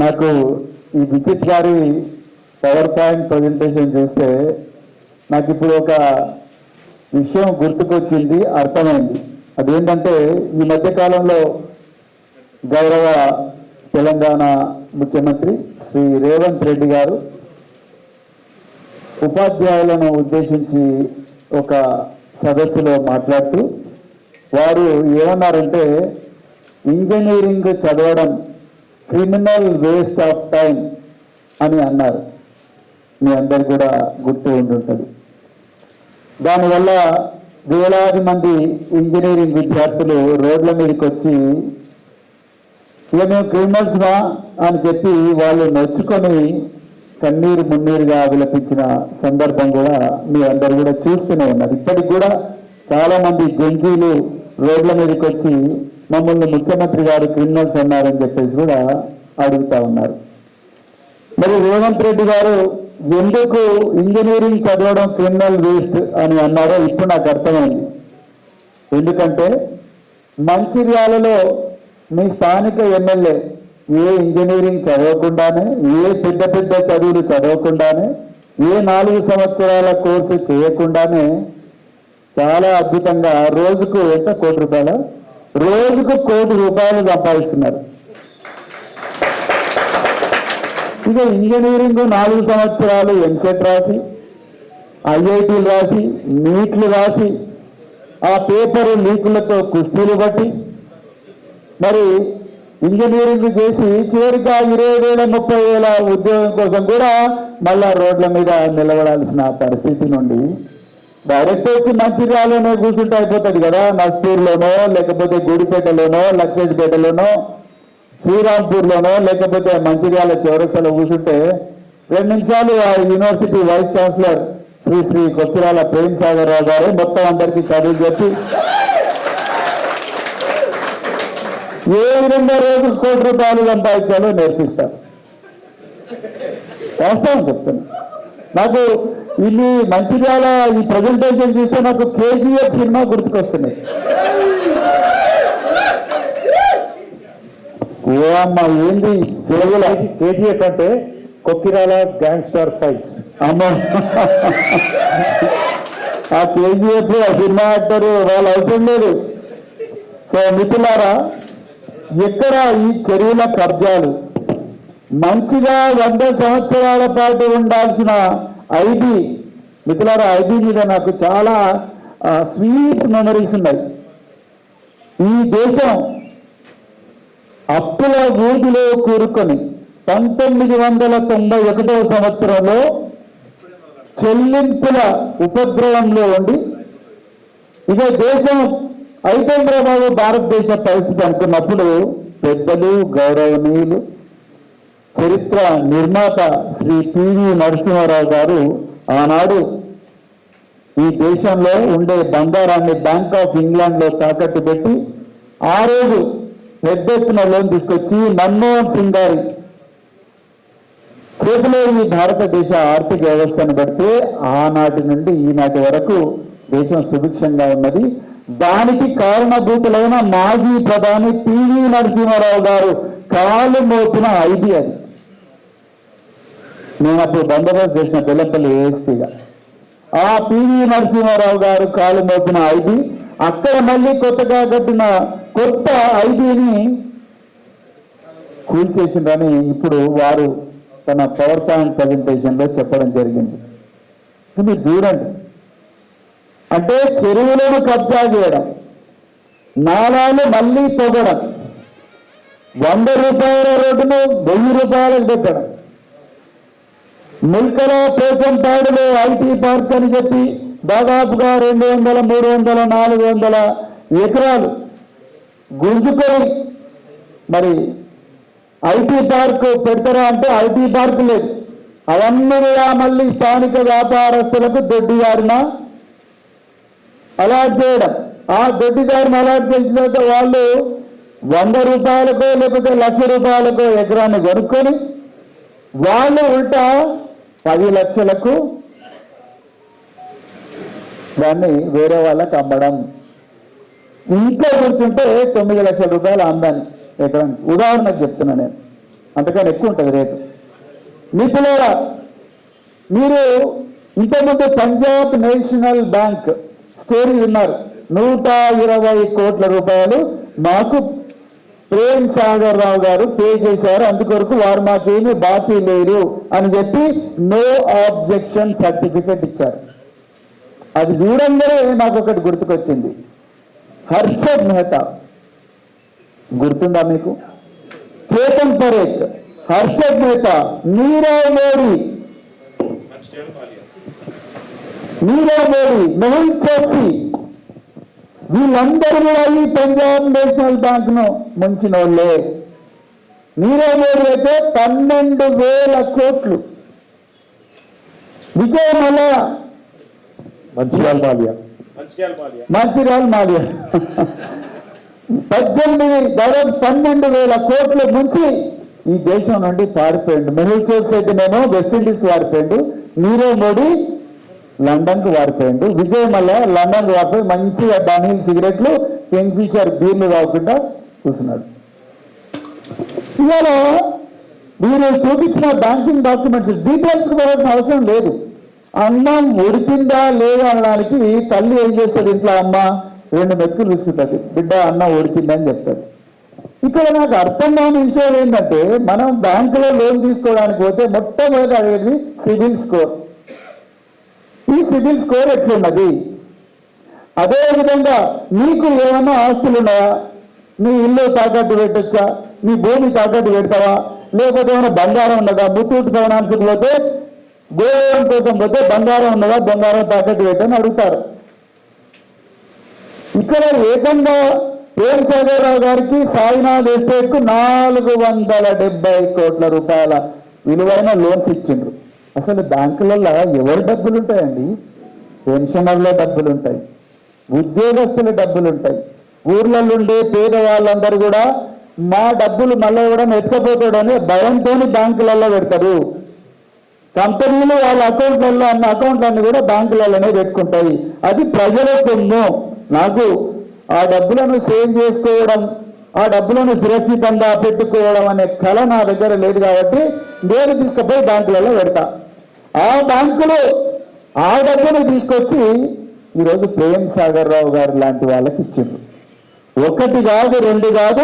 నాకు ఈ విద్యుత్ గారి పవర్ పాయింట్ ప్రజెంటేషన్ చూస్తే నాకు ఇప్పుడు ఒక విషయం గుర్తుకొచ్చింది, అర్థమైంది. అదేంటంటే ఈ మధ్యకాలంలో గౌరవ తెలంగాణ ముఖ్యమంత్రి శ్రీ రేవంత్ రెడ్డి గారు ఉపాధ్యాయులను ఉద్దేశించి ఒక సదస్సులో మాట్లాడుతూ వారు ఏమన్నారంటే, ఇంజనీరింగ్ చదవడం క్రిమినల్ వేస్ట్ ఆఫ్ టైం అని అన్నారు. మీ అందరు కూడా గుర్తు ఉంటుంటుంది. దానివల్ల వేలాది మంది ఇంజనీరింగ్ విద్యార్థులు రోడ్ల మీదకి వచ్చి ఇక మేము క్రిమినల్స్నా అని చెప్పి వాళ్ళు నొచ్చుకొని కన్నీరు మున్నీరుగా విలపించిన సందర్భం కూడా మీ అందరు కూడా చూస్తూనే ఉన్నారు. ఇప్పటికి కూడా చాలా మంది జంజీలు రోడ్ల మీదకి వచ్చి మమ్మల్ని ముఖ్యమంత్రి గారు క్రిమినల్స్ అన్నారని చెప్పేసి కూడా అడుగుతా ఉన్నారు. మరి రేవంత్ రెడ్డి గారు ఎందుకు ఇంజనీరింగ్ చదవడం క్రిమినల్ వేస్ట్ అని అన్నారో ఇప్పుడు నాకు అర్థమైంది. ఎందుకంటే మంచిర్యాలలో మీ స్థానిక ఎమ్మెల్యే ఏ ఇంజనీరింగ్ చదవకుండానే, ఏ పెద్ద పెద్ద చదువులు చదవకుండానే, ఏ 4 సంవత్సరాల కోర్సు చేయకుండానే చాలా అద్భుతంగా రోజుకు ఎంత రోజుకు ₹1,00,00,000 సంపాదిస్తున్నారు. ఇక ఇంజనీరింగ్ 4 సంవత్సరాలు ఎంసెట్ రాసి, ఐఐటీలు రాసి, నీట్లు రాసి, ఆ పేపర్ లీకులతో కుస్తీలు బట్టి మరి ఇంజనీరింగ్ చేసి చివరికి 20,000 30,000 ఉద్యోగం కోసం కూడా మళ్ళా రోడ్ల మీద నిలబడాల్సిన పరిస్థితి నుండి డైరెక్ట్ వచ్చి మంచిర్యాలలోనే కూర్చుంటే అయిపోతుంది కదా. నస్పూర్లోనో, లేకపోతే గుడిపేటలోనో, లక్ష్మీపేటలోనో, శ్రీరాంపూర్లోనో, లేకపోతే మంచిర్యాల చౌరస్తాలో కూర్చుంటే 2 నిమిషాలు ఆ university vice chancellor Shri Kothirala Prem Sagar Rao garu మొత్తం అందరికీ చదువు చెప్పి ఏ విధంగా రోజు ₹1,00,00,000 సంపాదించాలో నేర్పిస్తారు. వాస్తవం చెప్తాను. నాకు ఇల్లు మంచిర్యాల ఈ ప్రజెంటేషన్ చూస్తే నాకు KGF సినిమా గుర్తుకొస్తున్నాయి. ఓ అమ్మ ఏంది తెలుగుల KGF అంటే కొక్కిరాల గ్యాంగ్స్టర్ ఫైట్స్. అమ్మ ఆ KGF ఆ సినిమా యాక్టర్ వాళ్ళు అవసరం లేదు. సో మిత్రులారా, ఎక్కడ ఈ చెరువుల కబ్జాలు మంచిగా 100 సంవత్సరాల పాటు ఉండాల్సిన ఐబీ మిత్రులారా, ఐబీ మీద నాకు చాలా స్వీట్ మెమరీస్ ఉన్నాయి. ఈ దేశం అప్పుల ఊదిలో కూరుకొని 1991 సంవత్సరంలో చెల్లింపుల ఉపద్రవంలో ఉండి ఇక దేశం అయిపోయిందిరా బాబు భారతదేశ పరిస్థితి అనుకున్నప్పుడు పెద్దలు, గౌరవనీయులు, చరిత్ర నిర్మాత శ్రీ పివి నరసింహారావు గారు ఆనాడు ఈ దేశంలో ఉండే బంగారాన్ని బ్యాంక్ ఆఫ్ ఇంగ్లాండ్లో తాకట్టు పెట్టి ఆ రోజు పెద్ద ఎత్తున లోన్ తీసుకొచ్చి మన్మోహన్ సింగ్ గారి చేతిలో ఈ భారతదేశ ఆర్థిక వ్యవస్థను బట్టి ఆనాటి నుండి ఈనాటి వరకు దేశం సుభిక్షంగా ఉన్నది. దానికి కారణభూతులైన మాజీ ప్రధాని పివి నరసింహారావు గారు కాలు మోపిన ఐబీ అది. నేను అప్పుడు బందోబస్తు చేసిన బెల్లంపల్లి ఏఎస్సీగా ఆ పివి నరసింహారావు గారు కాలు మోపిన ఐబీ అక్కడ మళ్ళీ కొత్తగా కట్టిన కొత్త ఐబీని కూల్చేసిందని ఇప్పుడు వారు తన పవర్ పాయింట్ ప్రజెంటేషన్లో చెప్పడం జరిగింది. మీరు చూడండి, అంటే చెరువులను కబ్జా చేయడం, నాలాలు మళ్ళీ తవ్వడం, ₹100 రోడ్డును ₹1000 పెట్టడం, ముల్కల పోచంపాడులో ఐటీ పార్క్ అని చెప్పి దాదాపుగా 200, 300, 400 ఎకరాలు గుంజుకొని మరి ఐటీ పార్క్ పెడతారా అంటే ఐటీ పార్క్ లేదు. అవన్నీ మళ్ళీ స్థానిక వ్యాపారస్తులకు దొడ్డిదారిన అలాట్ చేయడం. ఆ దొడ్డిదారిని అలాట్ చేసిన తర్వాత వాళ్ళు ₹100 లేకపోతే ₹1,00,000 ఎకరాన్ని కొనుక్కొని వాళ్ళు ఉల్టా 10 లక్షలకు దాన్ని వేరే వాళ్ళకి అమ్మడం. ఇంకా గుర్తుంటే ₹9 లక్షల ఆందాన్ని ఎకరానికి. ఉదాహరణకు చెప్తున్నా నేను. అంతకన్నా ఎక్కువ ఉంటుంది రేటు. మిత్రులారా, మీరు ఇంతకుముందు పంజాబ్ నేషనల్ బ్యాంక్ స్టోరీ విన్నారు. 120 కోట్ల రూపాయలు మాకు ప్రేమ్ సాగర్ రావు గారు పే చేశారు, అందుకొరకు వారు మాకేమీ బాకీ లేరు అని చెప్పి నో ఆబ్జెక్షన్ సర్టిఫికెట్ ఇచ్చారు. అది చూడంగానే నాకు ఒకటి గుర్తుకొచ్చింది. హర్షద్ మెహతా గుర్తుందా మీకు? కేతన్ పరేఖ్, హర్షద్ మెహతా, నీరవ్ మోడీ, మెహుల్ చోక్సీ, వీళ్ళందరూ కూడా ఈ పంజాబ్ నేషనల్ బ్యాంక్ ను ముంచిన వాళ్ళే. నీరవ్ మోడీ అయితే 12,000 కోట్లు. విజయ్ మల్య, మంచిర్యాల మాల్యా 12,000 కోట్లు ముంచి ఈ దేశం నుండి పారిపోయాడు. మెహుల్ చోక్సీ అయితే నేను వెస్టిండీస్ వారిపోయాడు, నీరవ్ మోడీ లండన్కు వారిపోయాడు, విజయ్ మల్య లండన్కు వారిపోయి మంచిగా డన్హిల్ సిగరెట్లు, కింగ్ఫిషర్ బీర్లు తాగకుండా కూర్చున్నాడు. ఇవాళ మీరు చూపించిన బ్యాంకింగ్ డాక్యుమెంట్స్ డీటెయిల్స్ పోవాల్సిన అవసరం లేదు. అన్నం ఉడికిందా లేదా అనడానికి తల్లి ఏం చేస్తుంది, ఇంట్లో అమ్మ 2 మెతుకులు తీసుకుంటుంది, బిడ్డ అన్నం ఉడికిందని చెప్తాడు. ఇక్కడ నాకు అర్థం కాని విషయం ఏంటంటే, మనం బ్యాంకులో లోన్ తీసుకోవడానికి పోతే మొట్టమొదటి అడిగేది సిబిల్ స్కోర్. ఈ సిబిల్ స్కోర్ ఎట్లున్నది? అదేవిధంగా నీకు ఏమన్నా ఆస్తులు ఉన్నాయా? నీ ఇల్లు తాకట్టు పెట్టొచ్చా? నీ భూమి తాకట్టు పెడతావా? లేకపోతే ఏమైనా బంగారం ఉన్నదా? ముత్తూట్ ఫైనాన్స్కి పోతే గోల్డ్ కోసం పోతే బంగారం ఉన్నదా, బంగారం తాకట్టు పెట్టని అడుగుతారు. ఇక్కడ ఏకంగా ప్రేమ్ సాగర్ రావు గారికి సాయినాథ్ ఎస్టేట్ కు 470 కోట్ల రూపాయల విలువైన లోన్స్ ఇచ్చిండ్రు. అసలు బ్యాంకులలో ఎవరి డబ్బులు ఉంటాయండి? పెన్షనర్ల డబ్బులు ఉంటాయి, ఉద్యోగస్తుల డబ్బులు ఉంటాయి. ఊర్లలో ఉండే పేదవాళ్ళందరూ కూడా మా డబ్బులు మళ్ళీ కూడా ఎత్తుకపోతాడని భయంతో బ్యాంకులలో పెడతారు. కంపెనీలు వాళ్ళ అకౌంట్లలో అన్న అకౌంట్లన్నీ కూడా బ్యాంకులలోనే పెట్టుకుంటాయి. అది ప్రజల సొమ్ము. నాకు ఆ డబ్బులను సేవ్ చేసుకోవడం, ఆ డబ్బులను సురక్షితంగా పెట్టుకోవడం అనే కళ నా దగ్గర లేదు కాబట్టి నేను తీసుకుపోయి బ్యాంకులలో పెడతా. ఆ బ్యాంకులు ఆ డబ్బును తీసుకొచ్చి ఈరోజు ప్రేమ్ సాగర్ రావు గారు లాంటి వాళ్ళకి ఇచ్చిండ్రు. 1 కాదు 2 కాదు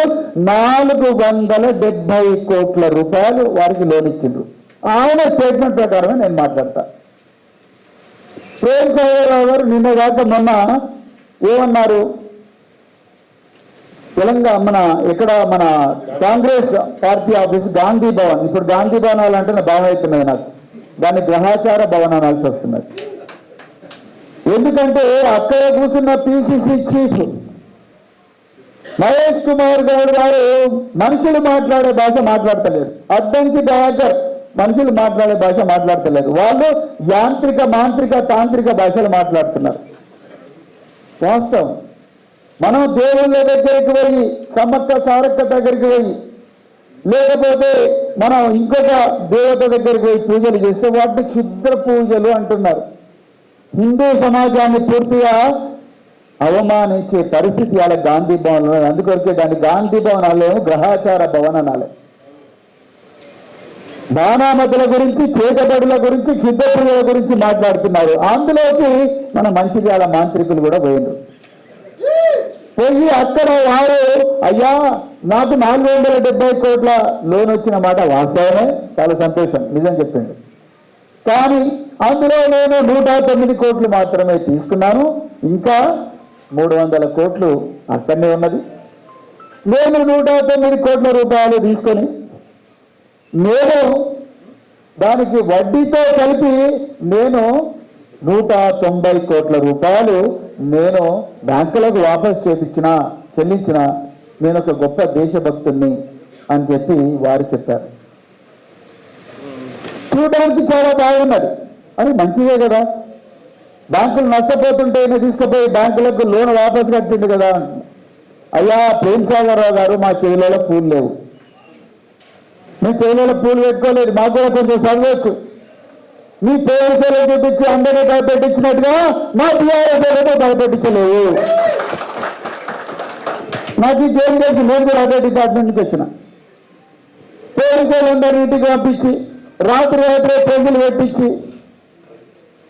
470 కోట్ల రూపాయలు వారికి లోన్ ఇచ్చిండ్రు. ఆయన స్టేట్మెంట్ ప్రకారమే నేను మాట్లాడతా. ప్రేమ్ సాగర్ రావు గారు నిన్న కాక మొన్న ఏమన్నారు? తెలంగాణ మన కాంగ్రెస్ పార్టీ ఆఫీస్ గాంధీ భవన్, ఇప్పుడు గాంధీ భవన్ అంటే నా భావం అవుతున్నది, నాకు దాన్ని గ్రహాచార భవన్ అనాల్సి వస్తున్నది. ఎందుకంటే అక్కడ కూర్చున్న పిసిసి చీఫ్ మహేష్ కుమార్ గౌడ్ గారు మనుషులు మాట్లాడే భాష మాట్లాడతలేరు. అద్దంకి దయాకర్ మనుషులు మాట్లాడే భాష మాట్లాడతలేరు. వాళ్ళు యాంత్రిక, మాంత్రిక, తాంత్రిక భాషలు మాట్లాడుతున్నారు. వాస్తవం. మనం దేవుళ్ళ దగ్గరికి పోయి, సమ్మక్క సారక్క దగ్గరికి పోయి, లేకపోతే మనం ఇంకొక దేవత దగ్గరికి పోయి పూజలు చేస్తే వాటిని క్షుద్ర పూజలు అంటున్నారు. హిందూ సమాజాన్ని పూర్తిగా అవమానించే పరిస్థితి అలా గాంధీ భవన్. అందుకొరకే దాన్ని గాంధీ భవన్ అలేము, గ్రహాచార భవన్ అనాలి. బాణామతుల గురించి, చేతబడుల గురించి, క్షుద్ర పూజల గురించి మాట్లాడుతున్నారు. అందులోకి మన మంచిర్యాల మాంత్రికులు కూడా పోయినారు. పోయి అక్కడ వారు అయ్యా నాకు 470 కోట్ల లోన్ వచ్చిన మాట వాస్తవమే, చాలా సంతోషం, నిజం చెప్పిండు. కానీ అందులో నేను 109 కోట్లు మాత్రమే తీసుకున్నాను, ఇంకా 300 కోట్లు అక్కడనే ఉన్నది. నేను 109 కోట్ల రూపాయలు తీసుకొని నేను దానికి వడ్డీతో కలిపి నేను 190 కోట్ల రూపాయలు నేను బ్యాంకులకు వాపస్ చెల్లించిన నేను ఒక గొప్ప దేశభక్తుల్ని అని చెప్పి వారు చెప్పారు. చూడడానికి చాలా బాగున్నది, అది మంచిదే కదా. బ్యాంకులు నష్టపోతుంటే తీసుకుపోయి బ్యాంకులకు లోన్ వాపస్ కట్టింది కదా. అయ్యా ప్రేమ్ సాగర్ రావు గారు, మా చెవులలో పూలు లేవు, మేము చెవులలో పూలు పెట్టుకోలేదు, మాకు కూడా కొంచెం చదవచ్చు. మీ పేరు చూపించి అందరినీ భయపెట్టించినట్టుగా మా టీఆర్ఎస్ భయపెట్టించలేవు. నాకు ఇంకేం తెలుసు, నేను కూడా అదే డిపార్ట్మెంట్ నుంచి వచ్చిన. పోలీసులందరూ ఇంటికి పంపించి రాత్రి ప్రజలు పెట్టించి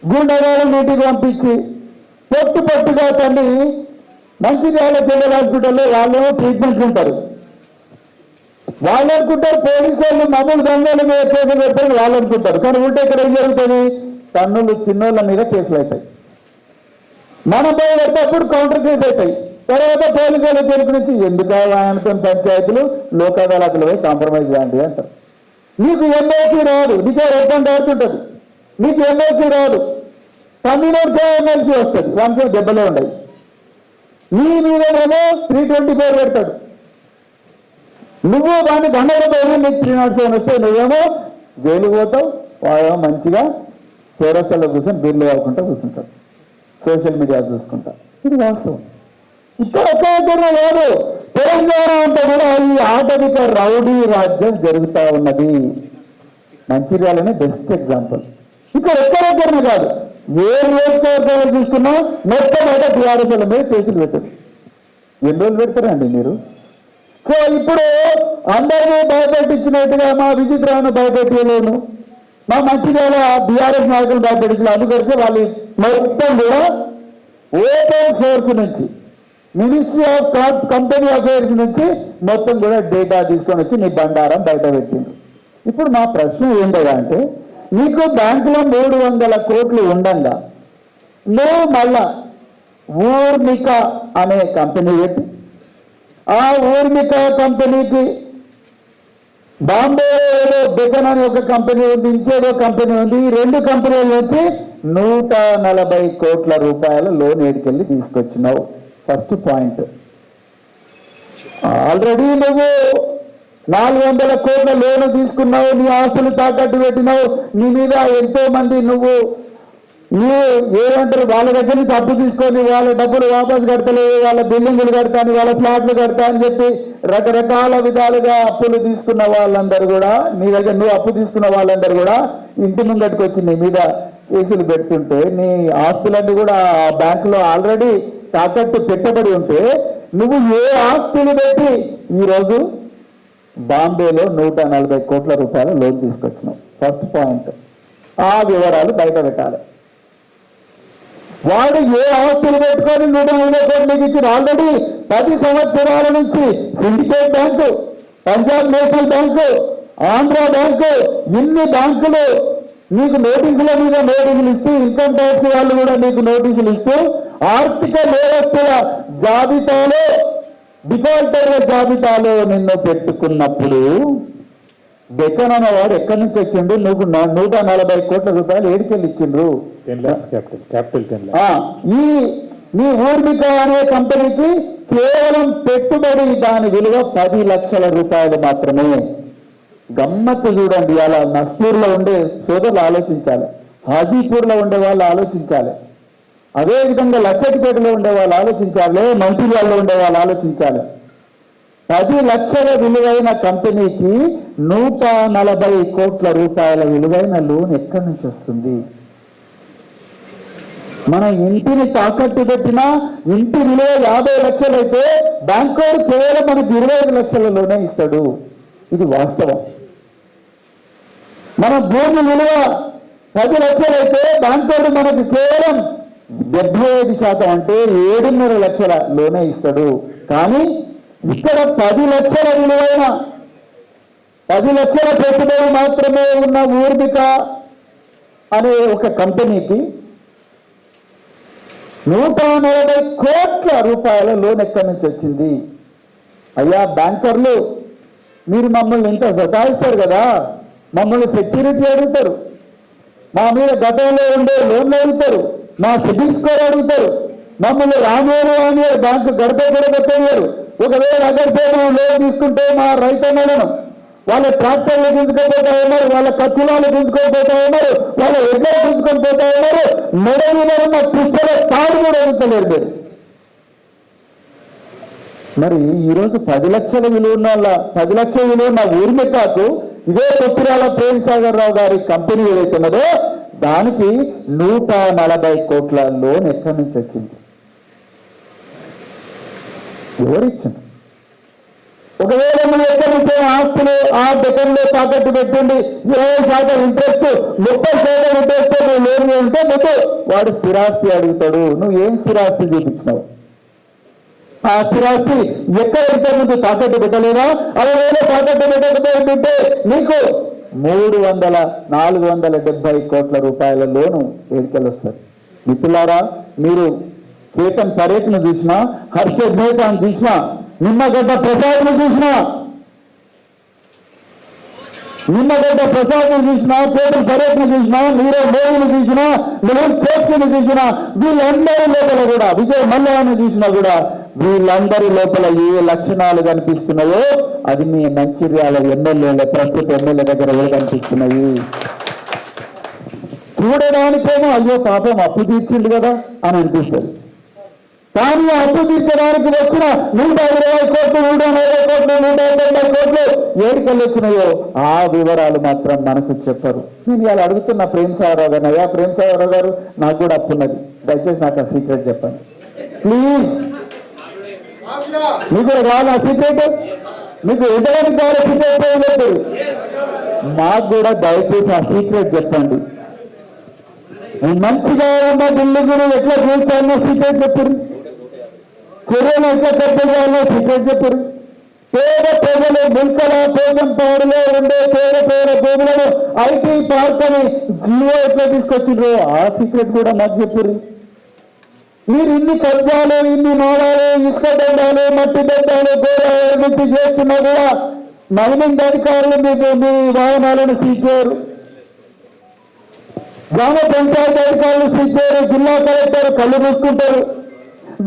గుండెగాళ్ళని ఇంటికి పంపించి పొట్టుగా తల్లి మంచిర్యాల జనరల్ హాస్పిటల్లో వాళ్ళేమో ట్రీట్మెంట్లు ఉంటారు. వాళ్ళు అనుకుంటారు పోలీసు వాళ్ళు మామూలు దండాల మీద కేసులు పెడతారు వాళ్ళు అనుకుంటారు. కానీ ఉంటే ఇక్కడ ఏం జరుగుతుంది? తన్నులు తిన్నోళ్ళ మీద కేసులు అవుతాయి. మన పై అప్పుడు కౌంటర్ కేసు అవుతాయి. తర్వాత పోలీసు వాళ్ళ తెలుగు నుంచి ఎందుకు ఆయనతో పంచాయతీలు లోక్ అదాలతులు పోయి కాంప్రమైజ్ కాండి అంటారు. నీకు ఎమ్మెల్సీ రాదు, నీకే రెప్పండి ఆడుతుంటుంది. నీకు ఎమ్మెల్సీ రాదు, తమిళనాడుకే ఎమ్మెల్సీ వస్తుంది, వానికి దెబ్బలే ఉండవు. నీ మీదేమో 324 పెడతాడు. నువ్వు వాడిని దండకపోయినా నీకు 307 వస్తే నువ్వేమో జైలు పోతావు, వాడేమో మంచిగా చౌరస్తాలో కూర్చొని బిల్లు కాకుండా కూర్చుంటారు, సోషల్ మీడియా చూసుకుంటా. ఇది వాస్తవం. ఇక్కడ ఒక్క దగ్గర కాదు, తెలంగాణ అంతా కూడా ఈ ఆటవిక రౌడీ రాజ్యం జరుగుతూ ఉన్నది. మంచిర్యాలనే బెస్ట్ ఎగ్జాంపుల్. ఇక్కడ ఒక్క దగ్గరనే కాదు, ఏ నియోజకవర్గాలు చూస్తున్నా మొత్తం అయితే టీఆర్ఎస్ల మీద కేసులు పెట్టారు. ఎన్ని రోజులు పెడతారండి మీరు? సో ఇప్పుడు అందరినీ భయపెట్టించినట్టుగా మా విచిత్రాన్ని భయపెట్టలేను, మా మంచిర్యాల బీఆర్ఎస్ నాయకులు భయపెట్టించిన అందుకొరికే వాళ్ళు మొత్తం కూడా ఓపెన్ సోర్స్ నుంచి మినిస్ట్రీ ఆఫ్ కంపెనీ అఫైర్స్ నుంచి మొత్తం కూడా డేటా తీసుకొని వచ్చి నీ బండారం బయట పెట్టింది. ఇప్పుడు మా ప్రశ్న ఏంటంటే అంటే నీకు బ్యాంకులో 300 కోట్లు ఉండంగా నువ్వు మళ్ళా ఊర్మిక అనే కంపెనీ పెట్టి ఆ ఊర్మిక కంపెనీకి బాంబేలో ఏదో బెకన్ అనే ఒక కంపెనీ ఉంది, ఇంకేదో కంపెనీ ఉంది. ఈ 2 కంపెనీల నుంచి 140 కోట్ల రూపాయల లోన్ ఏడికెళ్ళి తీసుకొచ్చినావు. First point. ఆల్రెడీ నువ్వు 400 కోట్ల లోన్ తీసుకున్నావు, నీ ఆస్తులు తాకట్టు పెట్టినావు, నీ మీద ఎంతో మంది నువ్వు ఏమంటారు వాళ్ళ దగ్గర నుంచి అప్పు తీసుకొని వాళ్ళ డబ్బులు వాపసు కడతలేవు, వాళ్ళ బిల్డింగులు కడతాను, వాళ్ళ ఫ్లాట్లు కడతా అని చెప్పి రకరకాల విధాలుగా అప్పులు తీసుకున్న వాళ్ళందరూ కూడా నీ దగ్గర, నువ్వు అప్పు తీసుకున్న వాళ్ళందరూ కూడా ఇంటి ముంగట్టుకు వచ్చి నీ మీద కేసులు పెడుతుంటే నీ ఆస్తులన్నీ కూడా ఆ బ్యాంకులో ఆల్రెడీ తాకట్టు పెట్టబడి ఉంటే నువ్వు ఏ ఆస్తులు పెట్టి ఈరోజు బాంబేలో 140 కోట్ల రూపాయల లోన్ తీసుకొచ్చినావు? First point. ఆ వివరాలు బయట పెట్టాలి. వాడు ఏ ఆస్తులు పెట్టుకొని 140 కోట్లకి ఇచ్చిన ఆల్రెడీ 10 సంవత్సరాల నుంచి syndicate bank, Punjab national bank, Andhra bank, ఇన్ని బ్యాంకులు నీకు నోటీసుల మీద నోటీసులు ఇస్తూ, ఇన్కమ్ ట్యాక్స్ వాళ్ళు కూడా నీకు నోటీసులు ఇస్తూ ఆర్థిక నేరస్తుల జాబితాలో, డిఫాల్టర్ల జాబితాలో నిన్ను పెట్టుకున్నప్పుడు బెకన్ అన్నవాడు ఎక్కడి నుంచి వచ్చిండు? నువ్వు 140 కోట్ల రూపాయలు ఏడికెళ్ళి ఇచ్చిండ్రు? 10 lakhs capital 10 lakhs. ఈ ఊర్మిక అనే కంపెనీకి కేవలం పెట్టుబడి దాని విలువ 10 లక్షల రూపాయలు మాత్రమే. గమ్మత్తు చూడండి. అలా నర్సూర్లో ఉండే సోదరులు ఆలోచించాలి, హాజీపూర్లో ఉండే వాళ్ళు ఆలోచించాలి, అదేవిధంగా లక్షటిపేటలో ఉండే వాళ్ళు ఆలోచించాలి, మంచిర్యాలలో ఉండే వాళ్ళు ఆలోచించాలి. 10 లక్షల విలువైన కంపెనీకి 140 కోట్ల రూపాయల విలువైన లోన్ ఎక్కడి నుంచి వస్తుంది? మన ఇంటిని తాకట్టు పెట్టినా ఇంటి విలువ 50 లక్షలైతే బ్యాంకోడు కేవలం మనకు 25 లక్షలలోనే ఇస్తాడు. ఇది వాస్తవం. మన భూమి విలువ 10 లక్షలైతే బ్యాంకోడు మనకు కేవలం 75% అంటే 7.5 లక్షల లోనే ఇస్తాడు. కానీ ఇక్కడ 10 లక్షల విలువైన 10 లక్షల పెట్టుబడి మాత్రమే ఉన్న ఊర్మిక అనే ఒక కంపెనీకి 140 కోట్ల రూపాయల లోన్ ఎక్కడి నుంచి వచ్చింది? అయ్యా బ్యాంకర్లు, మీరు మమ్మల్ని ఇంత సతాయిస్తారు కదా, మమ్మల్ని సెక్యూరిటీ అడుగుతారు, మా మీద గతంలో ఉండే లోన్లు అడుగుతారు, మా సిబిల్ స్కోర్ అడుగుతారు, మమ్మల్ని రామేరు బ్యాంకు గడప కూడా పెట్టలేరు. ఒకవేళ అగర్సేపు లోన్ తీసుకుంటే మా రైతన్నలను వాళ్ళ ట్రాక్టర్లు గుంజుకోపోతా ఉన్నారు, వాళ్ళ కచ్చులాలు గుంజుకోపోతా ఉన్నారు, వాళ్ళ ఎడ్లు గుంజుకొని పోతా ఉన్నారు, మెడలో ఉన్న పుస్తల తాడు కూడా ఎదుగుతలేరు మీరు. మరి ఈరోజు 10 లక్షల విలువ ఉన్న 10 లక్షల విలువ ఉన్న ఊర్మికకు ఇదే కొత్తిరాల ప్రేమ్ సాగర్ రావు గారి కంపెనీ ఏదైతే ఉన్నదో దానికి 140 కోట్ల లోన్ ఎక్కడి నుంచి వచ్చింది? ఎవరిచ్చింది? ఒకవేళ నువ్వు ఎక్కడి నుంచో ఆస్తులు ఆ డెకన్లో తాకట్టు పెట్టండి 20% ఇంట్రెస్ట్ 30% ఇంట్రెస్ట్ నువ్వు లోన్ ఉంటే ముందు వాడు స్థిరాస్తి అడుగుతాడు. నువ్వు ఏం స్థిరాస్తి చూపించినావు? ఆ స్థిరాస్తి ఎక్కడ ఇంతకు ముందు తాకట్టు పెట్టలేదా? 60,000 తాకట్టు పెట్టకపోతుంటే నీకు 470 కోట్ల రూపాయల లోను ఎన్నికలు వస్తారు. మిత్రులారా, మీరు కేతన్ పరేఖ్ను చూసినా, హర్షద్ మేతాను చూసినా, నిమ్మగడ్డ ప్రసాద్ను చూసినా, కేతన్ పరేఖ్ను చూసినా, నీరవ్ మోడీని చూసినా, మెహుల్ చోక్సీని చూసినా, వీళ్ళందరి లోపల కూడా విజయ్ మల్లాను చూసినా కూడా వీళ్ళందరి లోపల ఏ లక్షణాలు కనిపిస్తున్నాయో అది మీ మంచిర్యాల ఎమ్మెల్యేల ప్రస్తుత ఎమ్మెల్యే దగ్గర ఏ కనిపిస్తున్నాయి? చూడడానికేమో అయ్యో పాపం అప్పు తీర్చిండు కదా అని అనిపిస్తుంది. కానీ అప్పు తీర్చడానికి వచ్చిన 120 కోట్లు 140 కోట్లు 170 కోట్లు ఏడికెళ్ళి వచ్చినాయో ఆ వివరాలు మాత్రం మనకు చెప్పరు. నేను ఇవాళ అడుగుతున్న ప్రేమసాగరరావు గారు, అయ్యా ప్రేమసాగరరావు గారు నాకు కూడా అప్పు ఉన్నది, దయచేసి నాకు ఆ సీక్రెట్ చెప్పండి ప్లీజ్. మీకు కూడా కావాలి ఆ సీక్రెట్? మీకు ఎంతమందికి కావాలి సీక్రెట్? మాకు కూడా దయచేసి ఆ సీక్రెట్ చెప్పండి. మంచిగా ఉన్న బిల్డింగ్ను ఎట్లా కూల్చాలనో సీక్రెట్ చెప్పారు, చెరువులు ఎట్లా కట్టేయాలనో సీక్రెట్ చెప్పారు. పేద ప్రజలు ముల్కల పోగంపాడులో ఉండే పేద భూములను ఐటీ పార్క్ అని జియో ఎట్లా తీసుకొచ్చిండ్రో ఆ సీక్రెట్ కూడా మాకు చెప్పారు. మీరు ఇన్ని కబ్జాలు, ఇన్ని నాళాలు, ఇసుక దండాలు, మట్టి దండాలు, గోదావరి నుంచి చేస్తున్నా కూడా మైనింగ్ అధికారులు మీకు మీ వాహనాలను సీజేయరు, గ్రామ పంచాయతీ అధికారులు సీజేయరు, జిల్లా కలెక్టర్ కళ్ళు మూసుకుంటారు,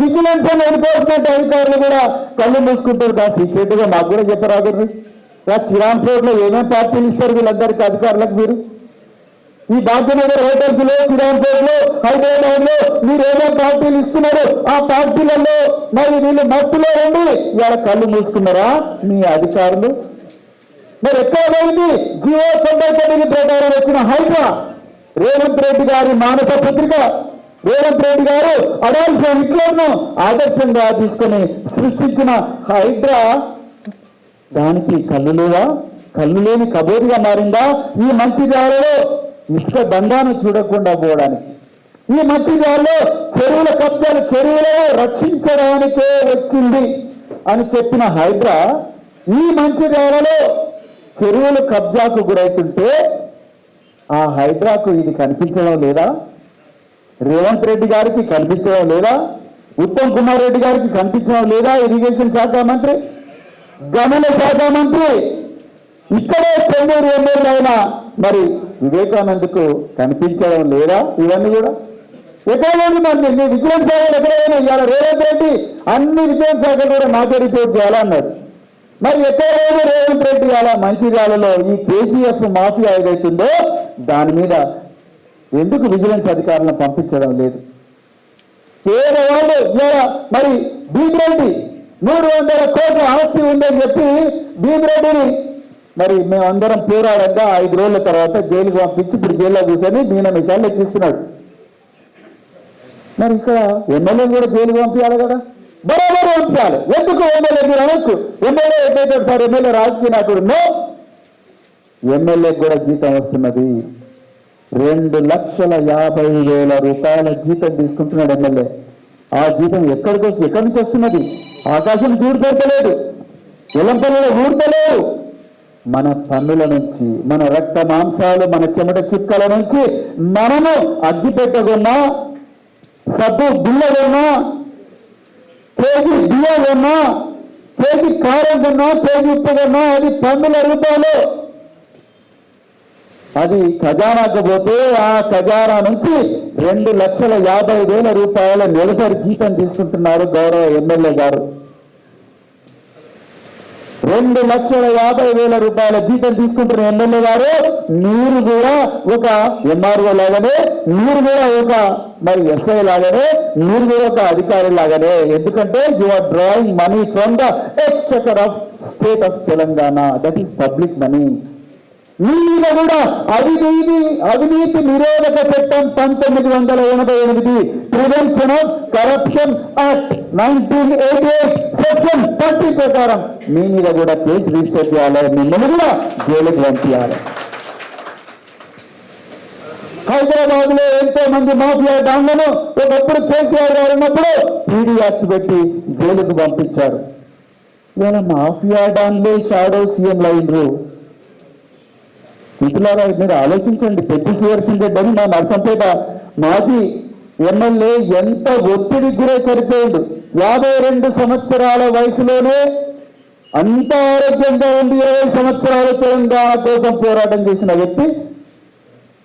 విజిలెన్స్ అండ్ ఎన్ఫోర్స్మెంట్ అధికారులు కూడా కళ్ళు మూసుకుంటారు. ఆ సీక్రెట్ గా మాకు కూడా చెప్పరాదు. చిరాంపేటలో ఏమేమి పార్టీలు ఇస్తారు వీళ్ళందరికీ అధికారులకు? మీరు ఈ భాగ్యనగర్ హోటల్స్ లో, చిరాంపేట్ లో, హైదరాబాద్ లో మీరు ఏమేమి పార్టీలు ఇస్తున్నారు? ఆ పార్టీలలో మరి వీళ్ళు మత్తులో ఉండి ఇవాళ కళ్ళు మూసుకున్నారా మీ అధికారులు? మరి ఎక్కడ పోయింది జియో 99 ప్రకారం వచ్చిన హైడ్రా? రేవంత్ రెడ్డి గారి మానస పత్రిక, రేవంత్ రెడ్డి గారు అడాల్ఫ్ హిట్లర్ను ఆదర్శంగా తీసుకుని సృష్టించిన హైడ్రా దానికి కళ్ళు లేవా? కళ్ళు లేని కబోదిగా మారిందా? ఈ మంచిర్యాలలో ఇసుక దండాను చూడకుండా పోవడానికి, ఈ మంచిర్యాలలో చెరువుల కబ్జాలు చెరువులను రక్షించడానికే వచ్చింది అని చెప్పిన హైడ్రా ఈ మంచిర్యాలలో చెరువుల కబ్జాకు గురవుతుంటే ఆ హైడ్రాకు ఇది కనిపించడం లేదా? రేవంత్ రెడ్డి గారికి కనిపించడం లేదా? ఉత్తమ్ కుమార్ రెడ్డి గారికి కనిపించడం లేదా? ఇరిగేషన్ శాఖ మంత్రి, గనుల శాఖ మంత్రి, ఇక్కడే చెన్నూరు ఎమ్మెల్యే అయినా మరి వివేకానందకు కనిపించడం లేదా? ఇవన్నీ కూడా ఎక్కడైనా మరి మీ విజిలెన్స్ శాఖలు ఎక్కడైనా ఇవాళ రేవంత్ రెడ్డి అన్ని విజిలెన్స్ శాఖలు కూడా నాకే రిపోర్ట్ చేయాలన్నాడు. మరి ఎక్కడైనా రేవంత్ రెడ్డి అలా మంచిర్యాలలో ఈ కేసీఎఫ్ మాఫియా ఏదైతుందో దాని మీద ఎందుకు విజిలెన్స్ అధికారులను పంపించడం లేదు? పేదవాళ్ళు ఇవాళ మరి భీమిరెడ్డి 300 కోట్ల ఆస్తి ఉందని చెప్పి భీమిరెడ్డిని మరి మేమందరం పోరాడంగా 5 రోజుల తర్వాత జైలుకు పంపించి ఇప్పుడు జైల్లో కూర్చొని మీనమిషాలు ఎక్కిస్తున్నాడు. మరి ఇక్కడ ఎమ్మెల్యే కూడా జైలుకు పంపించాలి కదా, బరాబరు పంపించాలి. ఎందుకు ఎమ్మెల్యే మీరు అనొచ్చు, ఎమ్మెల్యే ఎక్కడైతే సార్ ఎమ్మెల్యే రాజకీయ నాయకుడు? ఎమ్మెల్యేకి కూడా జీతం వస్తున్నది. 2,50,000 రూపాయల జీతం తీసుకుంటున్నాడు ఎమ్మెల్యే. ఆ జీతం ఎక్కడి నుంచి వస్తున్నది? ఆకాశం చూడలేదు, ఎలంపల్లిలో ఊడతలేదు. మన పన్నుల నుంచి, మన రక్త మాంసాలు, మన చెమట చుక్కల నుంచి మనము అగ్గి పెట్టకున్నా, సబ్బు బిల్లకున్నా, కేజీ బియ్యం కొన్నా, కేజీ కారం కొన్నా, కేజీ ఉప్పు కొన్నా అది పన్నుల రూపాయలు. అది ఖజానాకు పోతే ఆ ఖజానా నుంచి 2,50,000 రూపాయల నెలసరి జీతం తీసుకుంటున్నారు గౌరవ ఎమ్మెల్యే గారు. 2,50,000 రూపాయల జీతం తీసుకుంటున్న ఎమ్మెల్యే గారు మీరు కూడా ఒక ఎంఆర్ఓ లాగానే, మీరు కూడా ఒక మరి ఎస్ఐ లాగానే, మీరు కూడా ఒక అధికారి లాగానే. ఎందుకంటే you are drawing money from the exchequer of state of Telangana, that is public money. మీ మీద కూడా అవినీతి నిరోధక చట్టం 1988 prevention of corruption act 1988 section 30 ప్రకారం మీ మీద కూడా కేసు రిజిస్టర్ చేయాలి, మిమ్మల్ని కూడా జైలుకు పంపించాలి. హైదరాబాద్ లో ఎంతో మంది మాఫియా డాన్లను ఒకప్పుడు కేసీఆర్ గారు ఉన్నప్పుడు పీడీ యాక్ట్ పెట్టి జైలుకు పంపించారు. ఇవాళ మాఫియా డాన్లే షాడో సీఎంలు అయినరు. మిత్రులారా, మీరు ఆలోచించండి. పెద్ద శ్రీవర్షన్ రెడ్డి అని మా నర్సంపేట మాజీ ఎమ్మెల్యే ఎంత ఒత్తిడికి గురై సరిపోయిండు. 52 సంవత్సరాల వయసులోనే అంత ఆరోగ్యంగా ఉండి 20 సంవత్సరాల తెలంగాణ కోసం పోరాటం చేసిన వ్యక్తి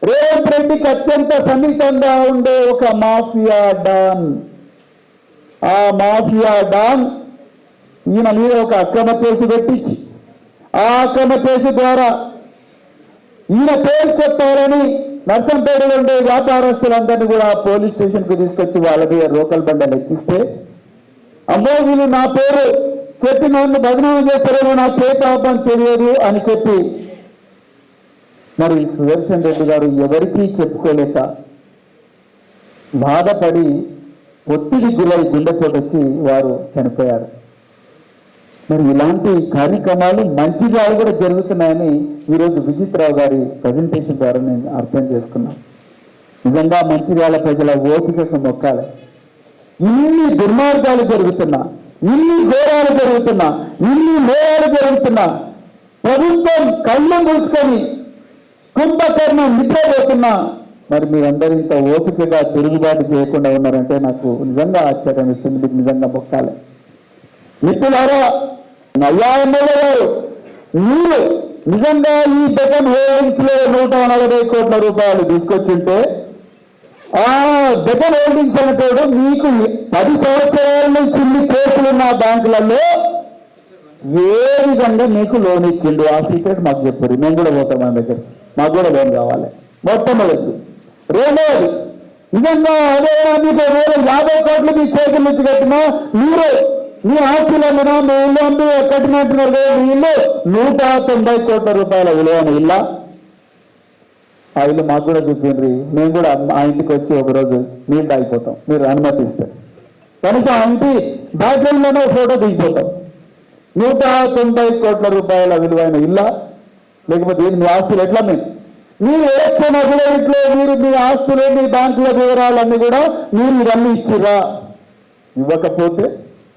రేవంత్ రెడ్డికి అత్యంత సన్నిహితంగా ఉండే ఒక మాఫియా డాన్. ఆ మాఫియా డాన్ ఈయన మీద ఒక అక్రమ కేసు పెట్టించి ఆ అక్రమ కేసు ద్వారా ఈయన పేరు చెప్పారని నర్సంపేటలో ఉండే వ్యాపారస్తులందరినీ కూడా పోలీస్ స్టేషన్కు తీసుకొచ్చి వాళ్ళ మీద రోకల్ బండలు ఎక్కిస్తే, అమ్మో వీళ్ళు నా పేరు చెప్పి నన్ను బదనామం చేస్తారేమో, నాకు ఏ పాపం తెలియదు అని చెప్పి మరి సుదర్శన్ రెడ్డి గారు ఎవరికీ చెప్పుకోలేక బాధపడి ఒత్తిడి గురై గుండెపోటు వచ్చి వారు చనిపోయారు. మరి ఇలాంటి కార్యక్రమాలు మంచిర్యాల కూడా జరుగుతున్నాయని ఈరోజు విజిత్రావు గారి ప్రజెంటేషన్ ద్వారా నేను అర్థం చేసుకున్నాను. నిజంగా మంచిర్యాల ప్రజల ఓపికకు మొక్కాలి. ఇన్ని దుర్మార్గాలు జరుగుతున్నా, ఇన్ని ఘోరాలు జరుగుతున్నా, ఇన్ని నేరాలు జరుగుతున్నా, ప్రభుత్వం కళ్ళు మూసుకొని కుంభకర్ణం నిద్రపోతున్నా మరి మీరందరూ ఇంత ఓపికగా తిరుగుబాటు చేయకుండా ఉన్నారంటే నాకు నిజంగా ఆశ్చర్యం ఇస్తుంది. మీకు నిజంగా మొక్కాలి. మిత్రులారా, నయ్యా ఎమ్మెల్యే గారు, మీరు నిజంగా ఈ బెకన్ హోల్డింగ్స్ లో 140 కోట్ల రూపాయలు తీసుకొచ్చింటే ఆ బెకన్ హోల్డింగ్స్ అనేటోడు మీకు 10 సంవత్సరాల నుంచి ఇన్ని కేసులున్న బ్యాంకులలో ఏ విధంగా మీకు లోన్ ఇచ్చిండు ఆ సీక్రెట్ మాకు చెప్పారు. మేము కూడా పోతాం మన దగ్గర, మాకు కూడా లోన్ కావాలి. మొట్టమొదటి. రెండవది, నిజంగా అదే మీకు 50 కోట్లు మీ చేతుల నుంచి కట్టినా మీరు మీ ఆస్తులు అమ్మినా మీ ఇల్లు అమ్మి కట్టినట్టున్నారు. మీ ఇల్లు 190 కోట్ల రూపాయల విలువైన ఇల్లా? ఆ ఇల్లు మాకు కూడా చూపిండ్రి, మేము కూడా ఆ ఇంటికి వచ్చి ఒకరోజు నీళ్ళు తాగిపోతాం, మీరు అనుమతిస్తే. కనీసం ఆ ఇంటి బాత్రూంలోనే ఫోటో దిగిపోతాం. 190 కోట్ల రూపాయల విలువైన ఇల్లా? లేకపోతే మీ ఆస్తులు ఎట్లా? మీరు వేసుకున్న అఫిడవిట్లో మీరు మీ ఆస్తులు మీ బ్యాంకుల వివరాలన్నీ కూడా మీరు ఇవన్నీ ఇచ్చిరా? ఇవ్వకపోతే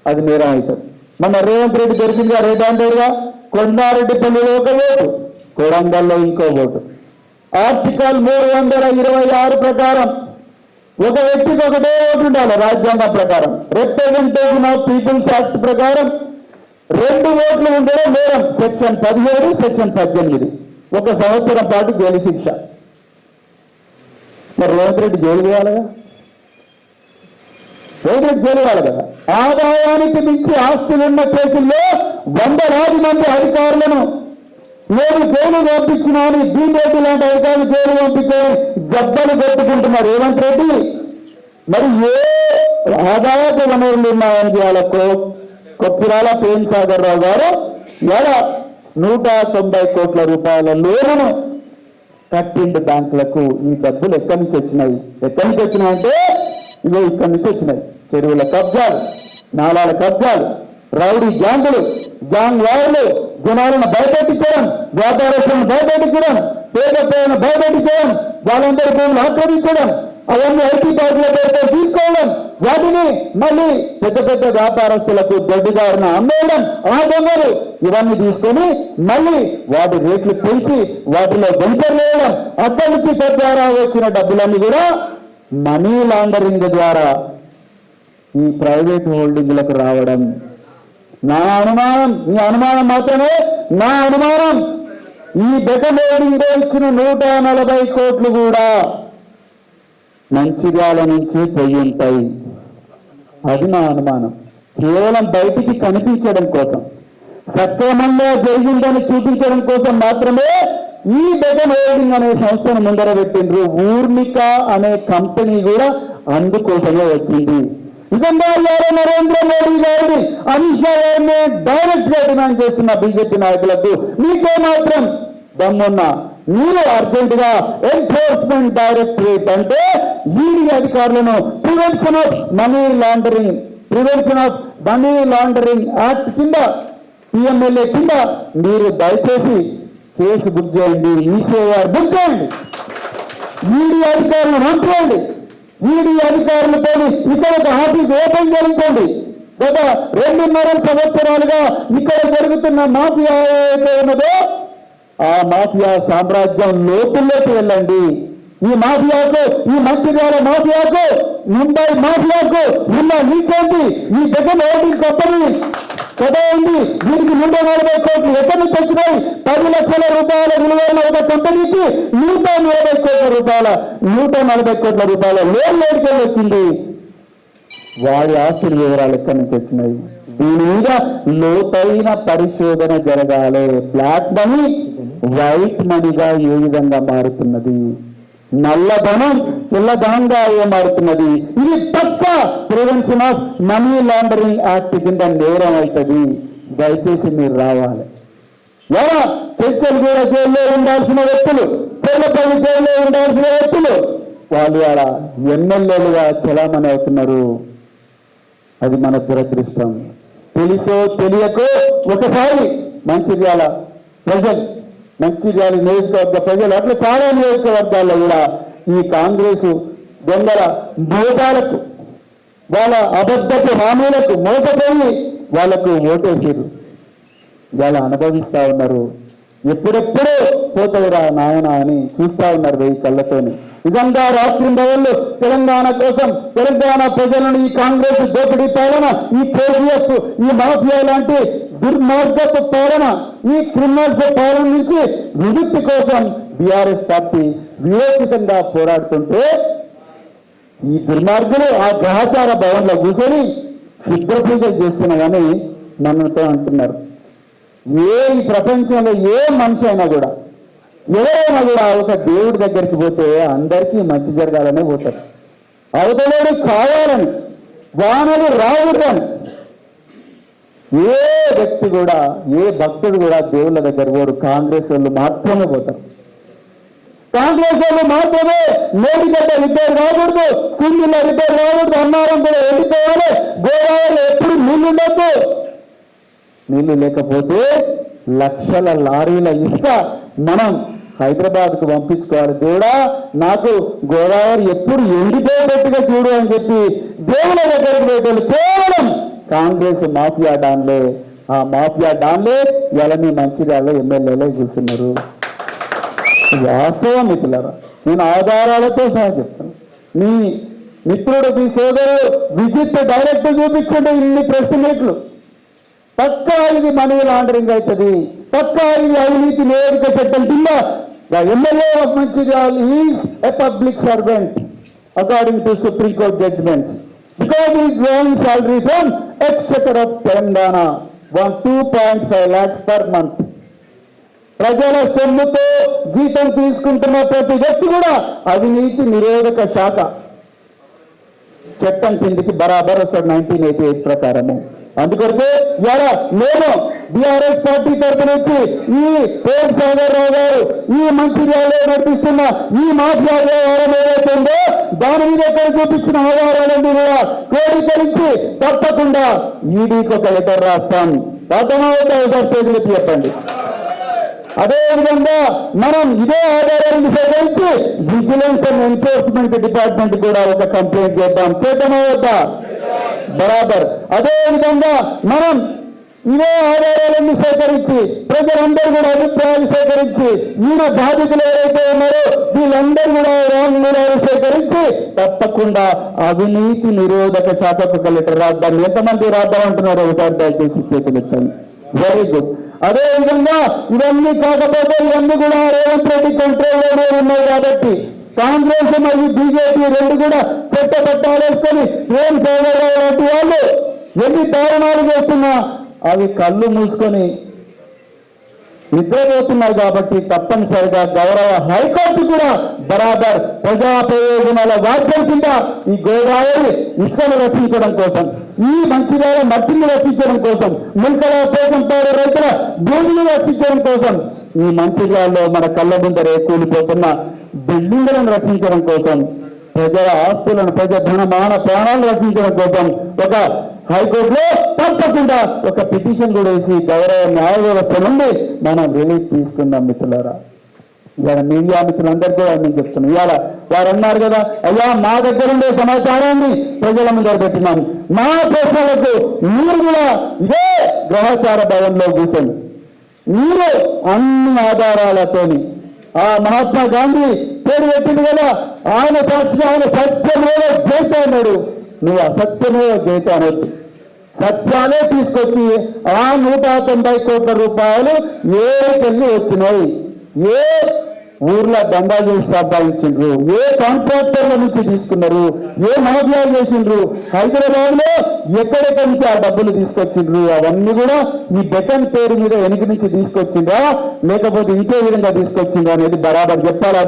అది నేరం అవుతుంది. మన రేవంత్ రెడ్డి దొరికిందిగా రేటాంటేరుగా కొండారెడ్డిపల్లిలో ఒక ఓటు, కొడంగల్లో ఇంకో ఓటు. ఆర్టికల్ 326 ప్రకారం ఒక వ్యక్తికి ఒకటే ఓటు ఉండాలి రాజ్యాంగం ప్రకారం. రిప్రజెంటేషన్ ఆఫ్ పీపుల్స్ యాక్ట్ ప్రకారం 2 ఓట్లు ఉండడం నేరం. Section 17, section 18. 1 సంవత్సరం పాటు జైలు శిక్ష. మరి రేవంత్ రెడ్డి జైలు వేయాలిగా, రేవంత్ రెడ్డి జైలు వేయాలి కదా. ఆదాయానికి మించి ఆస్తులున్న కేసుల్లో 100 మంది అధికారులను నేను జైలు పంపించినా అని దీనిరెడ్డి లాంటి అధికారులు జైలు పంపించారు, జబ్బలు కొట్టుకుంటున్నారు రేవంత్ రెడ్డి. మరి ఏ ఆదాయపు వనరులు ఉన్నాయని చేయాలకు కొప్పిరాల ప్రేమ్ సాగర్ రావు గారు ఎలా 190 కోట్ల రూపాయల లోనును కట్టిండు బ్యాంకులకు. ఈ డబ్బులు ఎక్కడి నుంచి వచ్చినాయి? ఎక్కడి నుంచి వచ్చినాయంటే ఇవో ఇక్కడి నుంచి వచ్చినాయి. చెరువుల కబ్జాలు, నాలాల కబ్జాలు, రౌడీ గ్యాంగులు, గ్యాంగ్ వార్లు, జనాలను భయపెట్టించడం, వ్యాపారస్తులను భయపెట్టించడం, పేదలను భయపెట్టించడం, వాళ్ళందరి భూములు ఆక్రమించడం, అవన్నీ ఐటీ పార్టీల పేరుతో తీసుకోవడం, వాటిని మళ్ళీ పెద్ద పెద్ద వ్యాపారస్తులకు దొడ్డిదారిన అమ్మేయడం, ఆ దొంగలు ఇవన్నీ తీసుకొని మళ్ళీ వాటి రేట్లు పెంచి వాటిలో వెంచర్ వేయడం, అక్కడి నుంచి తద్వారా వచ్చిన డబ్బులన్నీ కూడా మనీ లాండరింగ్ ద్వారా ఈ ప్రైవేట్ హోల్డింగ్లకు రావడం. నా అనుమానం, మీ అనుమానం మాత్రమే నా అనుమానం, ఈ బెకన్ హోల్డింగ్ ఇచ్చిన 140 కోట్లు కూడా మంచిర్యాల నుంచి పోయి ఉంటాయి. అది నా అనుమానం. కేవలం బయటికి కనిపించడం కోసం, సక్రమంగా జరిగిందని చూపించడం కోసం మాత్రమే ఈ బెకన్ హోల్డింగ్ అనే సంస్థను ముందర పెట్టిండ్రు. ఊర్మిక అనే కంపెనీ కూడా అందుకోసమే వచ్చింది. నిజంగా నరేంద్ర మోడీ గారిని, అమిత్ షా గారిని డైరెక్ట్ గా డిమాండ్ చేస్తున్న బీజేపీ నాయకులకు మీకే మాత్రం దమ్మున్నా మీరు అర్జెంట్ గా ఎన్ఫోర్స్మెంట్ డైరెక్టరేట్ అంటే ఈడీ అధికారులను prevention of money laundering, prevention of money laundering act కింద పిఎంఎల్ఏ కింద మీరు దయచేసి కేసు బుక్ చేయండి, ఈసీఐఆర్ బుక్ చేయండి, ఈడీ అధికారులు పంపేయండి, ఈడీ అధికారులతో ఇక్కడ ఒక ఆఫీస్ ఓపెన్ చేయించండి. గత 2.5 సంవత్సరాలుగా ఇక్కడ జరుగుతున్న మాఫియా ఏదైతే ఉన్నదో ఆ మాఫియా సామ్రాజ్యం లోతుల్లోకి వెళ్ళండి. ఈ మాఫియాకు, ఈ మంచిర్యాల మాఫియాకు, ముంబై మాఫియాకు ఉన్న నీకేంటి? మీ దగ్గర ఓటింగ్ తప్పని కదా ఉంది. దీనికి 140 కోట్లు ఎక్కడి నుంచి వచ్చినాయి? 10 లక్షల రూపాయల విలువైన ఒక కంపెనీకి 140 కోట్ల రూపాయల లోన్ లేడికెళ్ళి వచ్చింది. వాడి ఆస్తుల వివరాలు ఎక్కడి నుంచి వచ్చినాయి? దీని మీద లోతైన పరిశోధన జరగాలి. బ్లాక్ మనీ వైట్ మనీగా ఏ విధంగా మారుతున్నది, నల్లధనం తెల్లధనంగా ఏ మారుతున్నది, ఇది తప్ప prevention of money laundering act కింద నేరం అవుతుంది. దయచేసి మీరు రావాలి. ఎలా చర్చలు కూడా జైల్లో ఉండాల్సిన వ్యక్తులు, చెల్లపల్లి జైల్లో ఉండాల్సిన వ్యక్తులు వాళ్ళు అలా ఎమ్మెల్యేలుగా చలామణి అవుతున్నారు. అది మన దురదృష్టం. తెలుసో తెలియకో ఒకసారి మంచిర్యాల ప్రజలు, మంచిర్యాల నియోజకవర్గ ప్రజలు, అట్లా చాలా నియోజకవర్గాల్లో కూడా ఈ కాంగ్రెసు దొంగల మోసాలకు, వాళ్ళ అబద్ధపు హామీలకు మోసపోయి వాళ్లకు ఓటేసారు. వాళ్ళు అనుభవిస్తా ఉన్నారు. ఎప్పుడెప్పుడో పోతావురా నాయన అని చూస్తా ఉన్నారు వెయ్యి కళ్ళతోని. నిజంగా రాత్రింబవళ్ళు తెలంగాణ కోసం, తెలంగాణ ప్రజలను ఈ కాంగ్రెస్ దోపిడీ పాలన, ఈ కేజీఎఫ్, ఈ మాఫియా లాంటి దుర్మార్గపు పాలన, ఈ క్రిమినల్స్ పాలన నుంచి విముక్తి కోసం బీఆర్ఎస్ పార్టీ వివేచితంగా పోరాడుతుంటే ఈ దుర్మార్గులు ఆ గ్రహచార భవన్లో కూర్చొని శుద్ర పూజలు చేస్తున్నా కానీ నన్నుతో అంటున్నారు. ఈ ప్రపంచంలో ఏ మనిషి అయినా కూడా, ఎవరైనా కూడా ఒక దేవుడి దగ్గరికి పోతే అందరికీ మంచి జరగాలనే పోతారు. అవతలోడు కావాలని, వానలు రావుడని. ఏ వ్యక్తి కూడా, ఏ భక్తుడు కూడా దేవుళ్ళ దగ్గర పోరు. కాంగ్రెస్ వాళ్ళు మాత్రమే పోతారు. కాంగ్రెస్ వాళ్ళు మాత్రమే మేడిగడ్డ రిపేర్ కాకూడదు, సింగిల్ రిపేర్ కాకూడదు, అన్నారం కూడా వెళ్ళిపోవాలి, గోదావరి ఎప్పుడు నీళ్లు ఉండొద్దు. నీళ్లు లేకపోతే లక్షల లారీల ఇసుక మనం హైదరాబాద్కు పంపించుకోవాలి. దేవుడా నాకు గోదావరి ఎప్పుడు ఎండిపోయేటట్టుగా చూడు అని చెప్పి దేవుల దగ్గరికి పోయేటోళ్ళు కేవలం కాంగ్రెస్ మాఫియా డాన్లే. ఆ మాఫియా డాన్లే ఎలమి మంచిర్యాలలో ఎమ్మెల్యేలే చూస్తున్నారు. వాస్తవం మిత్రులారా, నేను ఆధారాలతో సహా చెప్తాను. మీ మిత్రుడు, మీ సోదరుడు విజిత్ డైరెక్ట్ చూపించండి ఇన్ని ప్రెస్ మీట్లు. పక్కా ఇది మనీ లాండరింగ్ అవుతుంది, పక్కా ఇది అవినీతి నివేదిక చట్టం కింద. The MLA of Mancherial is a public servant according to supreme court judgments because is drawing salary from exchequer of Telangana 2.5 lakhs per month. ప్రజల సొమ్ముతో జీతం తీసుకుంటున్న ప్రతి వ్యక్తి కూడా అవినీతి నిరోధక శాఖ చట్టం కిందికి బరాబర్ వస్తాడు 1988 ప్రకారము. అందుకొరకే ఇలా నేను బీఆర్ఎస్ పార్టీ తరఫు నుంచి ఈ పేరు సాగర్ రావు గారు ఈ మంచిర్యాలలో నడిపిస్తున్న ఈ మాఫియా వ్యవహారం ఏదైతే ఉందో దాని మీద ఎక్కడ చూపించిన ఆధారాలన్నీ కూడా క్రోడీకరించి తప్పకుండా ఈడీకి ఒక లెటర్ రాస్తాం. పేజీలు చెప్పండి. అదేవిధంగా మనం ఇదే ఆధారాలను సేకరించి విజిలెన్స్ అండ్ ఎన్ఫోర్స్మెంట్ డిపార్ట్మెంట్ కూడా ఒక కంప్లైంట్ చేద్దాం. చేద్దామా వద్దా? బరాబర్. అదేవిధంగా మనం ఇదే ఆధారాలన్నీ సేకరించి ప్రజలందరూ కూడా అభిప్రాయాలు సేకరించి ఈయన బాధితులు ఎవరైతే ఉన్నారో వీళ్ళందరూ కూడా రాంగులాలు సేకరించి తప్పకుండా అవినీతి నిరోధక శాఖకు ఒక లెటర్ రాద్దాం. ఎంతమంది రాద్దామంటున్నారు ఒకసారి దయచేసి చేతులెత్తండి. Very good. అదేవిధంగా ఇవన్నీ కాకపోతే ఇవన్నీ కూడా రేవంత్ రెడ్డి కంట్రోల్లోనే ఉన్నాయి కాబట్టి కాంగ్రెస్ మరియు బీజేపీ రెండు కూడా పెట్టబట్టాలేసుకొని ఏం చేయగలరు లాంటి వాళ్ళు ఎన్ని దారుణాలు చేస్తున్నా అవి కళ్ళు మూసుకొని నిద్రపోతున్నారు కాబట్టి తప్పనిసరిగా గౌరవ హైకోర్టు కూడా బరాబర్ ప్రజా ప్రయోజనాల వాక్యం కింద ఈ గోదావరి ఇసుకను రక్షించడం కోసం, ఈ మంచిర్యాల మట్టిని రక్షించడం కోసం, ముల్కల పేకంపాడు రైతుల భూమిని రక్షించడం కోసం, ఈ మంచిర్యాలలో మన కళ్ళ ముందరే కూలిపోతున్న బిల్డింగులను రక్షించడం కోసం, ప్రజల ఆస్తులను, ప్రజా ధన మాన ప్రాణాలను రక్షించడం కోసం ఒక హైకోర్టులో తప్పకుండా ఒక పిటిషన్ కూడా వేసి గౌరవ న్యాయ వ్యవస్థ నుండి మనం రిలీఫ్ తీసుకుందాం మిత్రులారా. ఇవాళ మీడియా మిత్రులందరికీ కూడా నేను చెప్తున్నాను. ఇవాళ వారు అన్నారు కదా, అయ్యా మా దగ్గర ఉండే సమాచారాన్ని ప్రజల ముందర పెట్టినాం, మా ప్రశ్నలకు మీరు కూడా ఇదే గ్రహచార భవన్లో కూర్చొని మీరు అన్ని ఆధారాలతోని ఆ మహాత్మా గాంధీ పేరు పెట్టింది కదా, ఆయన సాక్షిగా ఆయన సత్యమేవ జయత అన్నాడు. నువ్వు అసత్యమేవ జయత అనొద్దు, సత్యాలే తీసుకొచ్చి ఆ 190 కోట్ల రూపాయలు ఏకెళ్ళి వచ్చినాయి, ఏ ఊర్లో దందా చేసి సంపాదించిండ్రు, ఏ కాంట్రాక్టర్ల నుంచి తీసుకున్నారు, ఏ మాఫియాలు చేసిండ్రు, హైదరాబాద్ లో ఎక్కడెక్కడి నుంచి ఆ డబ్బులు తీసుకొచ్చిండ్రు, అవన్నీ కూడా ఈ బెటన్ పేరు మీద వెనుక నుంచి తీసుకొచ్చిండ్రా లేకపోతే ఇంకే విధంగా తీసుకొచ్చిండ్రా అనేది బరాబర్ చెప్పాలా.